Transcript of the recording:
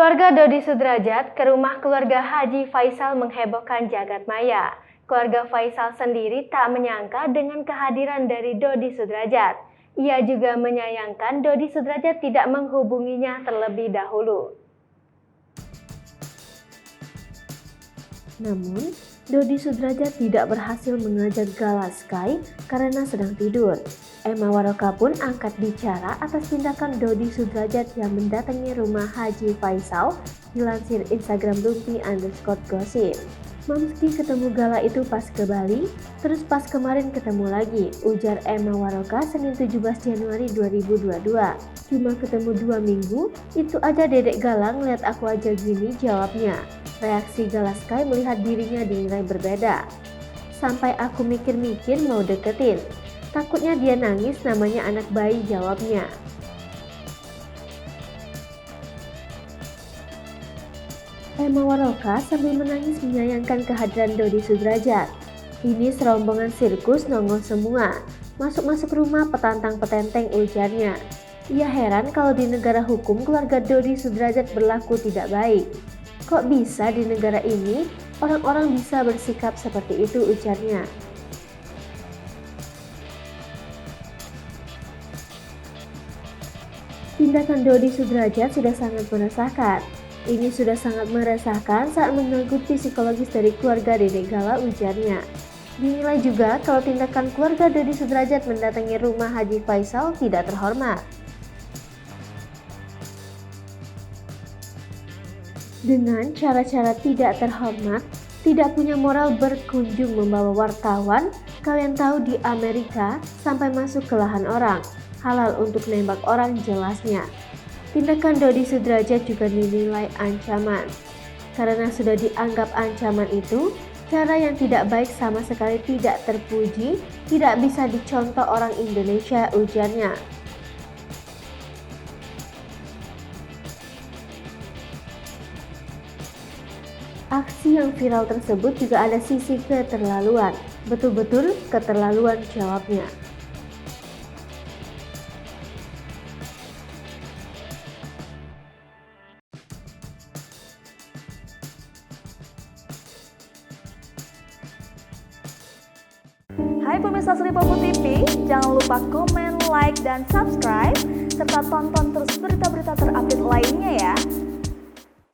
Keluarga Dodi Sudrajat ke rumah keluarga Haji Faisal menghebohkan jagat maya. Keluarga Faisal sendiri tak menyangka dengan kehadiran dari Dodi Sudrajat. Ia juga menyayangkan Dodi Sudrajat tidak menghubunginya terlebih dahulu. Namun, Dodi Sudrajat tidak berhasil mengajak Gala Sky karena sedang tidur. Emma Waroka pun angkat bicara atas tindakan Dodi Sudrajat yang mendatangi rumah Haji Faisal, dilansir Instagram Lumpi_Gossip. Meski ketemu Gala itu pas ke Bali, terus pas kemarin ketemu lagi, ujar Emma Waroka Senin 17 Januari 2022. Cuma ketemu 2 minggu, itu aja dedek Gala ngeliat aku aja gini, jawabnya. Reaksi Gala Sky melihat dirinya dinilai berbeda. Sampai aku mikir-mikir mau deketin. Takutnya dia nangis, namanya anak bayi, jawabnya. Emma Waroka sambil menangis menyayangkan kehadiran Dodi Sudrajat. Ini serombongan sirkus nongol semua. Masuk-masuk rumah petantang-petenteng, ujarnya. Ia heran kalau di negara hukum keluarga Dodi Sudrajat berlaku tidak baik. Kok bisa di negara ini orang-orang bisa bersikap seperti itu, ujarnya. Tindakan Dodi Sudrajat sudah sangat meresahkan. Ini sudah sangat meresahkan saat mengganggu psikologis dari keluarga dedek Gala, ujarnya. Dinilai juga kalau tindakan keluarga Dodi Sudrajat mendatangi rumah Haji Faisal tidak terhormat. Dengan cara-cara tidak terhormat, tidak punya moral berkunjung membawa wartawan, kalian tahu di Amerika sampai masuk ke lahan orang, halal untuk nembak orang, jelasnya. Tindakan Dodi Sudrajat juga dinilai ancaman. Karena sudah dianggap ancaman itu, cara yang tidak baik sama sekali tidak terpuji, tidak bisa dicontoh orang Indonesia, ujarnya. Aksi yang viral tersebut juga ada sisi keterlaluan. Betul-betul keterlaluan, jawabnya. Hai pemirsa Sri Popo TV, jangan lupa komen, like, dan subscribe, serta tonton terus berita-berita terupdate lainnya ya.